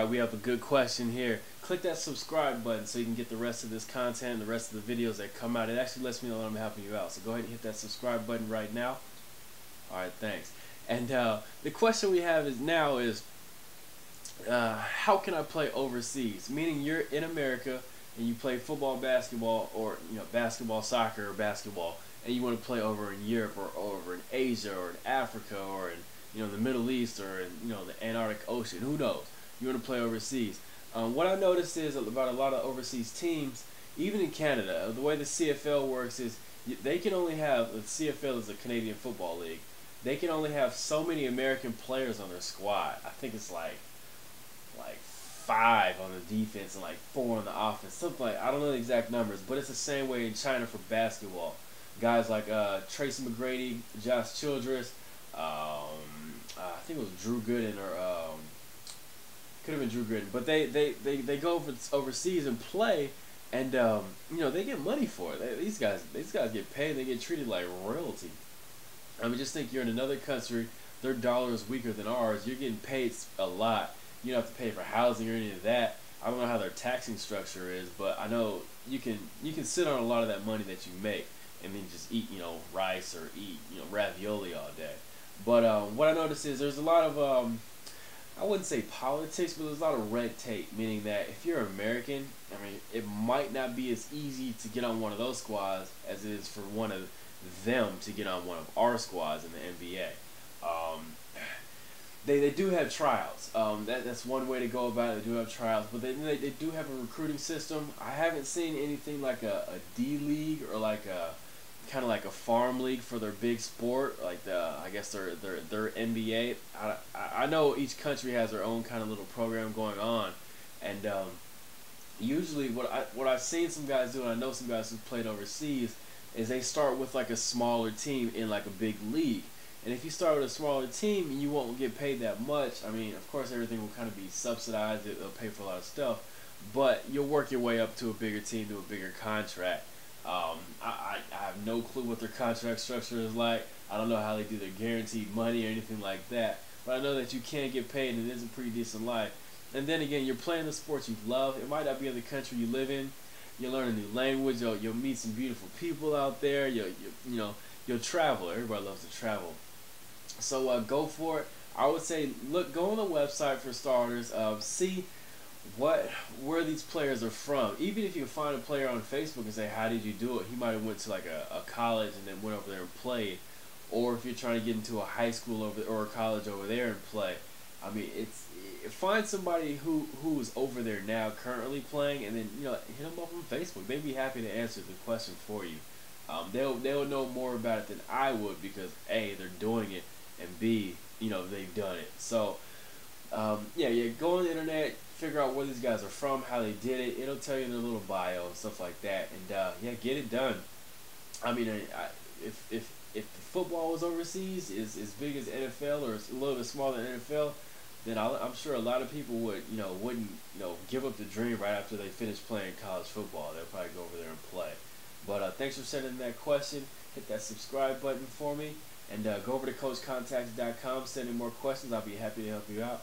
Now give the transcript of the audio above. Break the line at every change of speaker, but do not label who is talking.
Alright, we have a good question here. Click that subscribe button so you can get the rest of this content and the rest of the videos that come out. It actually lets me know that I'm helping you out. So go ahead and hit that subscribe button right now. Alright, thanks. And the question we have is how can I play overseas? Meaning you're in America and you play football, basketball, or basketball, soccer, or basketball, and you want to play over in Europe or over in Asia or in Africa or in the Middle East or in the Antarctic Ocean. Who knows? You want to play overseas. What I noticed is about a lot of overseas teams, even in Canada, the way the CFL works is they can only have, the CFL is a Canadian Football League, they can only have so many American players on their squad. I think it's like 5 on the defense and like 4 on the offense. Something like, I don't know the exact numbers, but it's the same way in China for basketball. Guys like Tracy McGrady, Josh Childress, I think it was Drew Gooden or could have been Drew Gooden, but they go overseas and play, and they get money for it. These guys get paid. They get treated like royalty. I mean, just think you're in another country. Their dollar is weaker than ours. You're getting paid a lot. You don't have to pay for housing or any of that. I don't know how their taxing structure is, but I know you can sit on a lot of that money that you make and then just eat rice or eat ravioli all day. But what I noticed is there's a lot of I wouldn't say politics, but there's a lot of red tape, meaning that if you're American, I mean, it might not be as easy to get on one of those squads as it is for one of them to get on one of our squads in the NBA. They do have tryouts. That's one way to go about it. They do have tryouts, but they do have a recruiting system. I haven't seen anything like a D League or like a kind of like a farm league for their big sport, like I guess their NBA. I know each country has their own kind of little program going on, and usually what I've seen some guys do, and I know some guys who've played overseas, is they start with like a smaller team in like a big league. And if you start with a smaller team, you won't get paid that much. I mean, of course, everything will kind of be subsidized. They'll pay for a lot of stuff, but you'll work your way up to a bigger team, to a bigger contract. I have no clue what their contract structure is like. I don't know how they do their guaranteed money or anything like that. But I know that you can get paid, and it is a pretty decent life. And then again, you're playing the sports you love. It might not be in the country you live in. You'll learn a new language. You'll meet some beautiful people out there. You'll travel. Everybody loves to travel. So go for it. I would say go on the website for starters. See where these players are from. Even if you find a player on Facebook and say, how did you do it? He might have went to like a college and then went over there and played. Or if you're trying to get into a high school or a college over there and play. I mean, find somebody who is over there now currently playing, and then hit them up on Facebook. They'd be happy to answer the question for you. They'll know more about it than I would, because A, they're doing it, and B, they've done it. So yeah, go on the internet, figure out where these guys are from, how they did it. It'll tell you their little bio and stuff like that, and yeah, get it done. I mean, if the football was overseas, is as big as NFL or a little bit smaller than NFL, then I'm sure a lot of people wouldn't give up the dream right after they finish playing college football. They'll probably go over there and play. But thanks for sending that question. Hit that subscribe button for me, and go over to CoachContacts.com. Send in more questions. I'll be happy to help you out.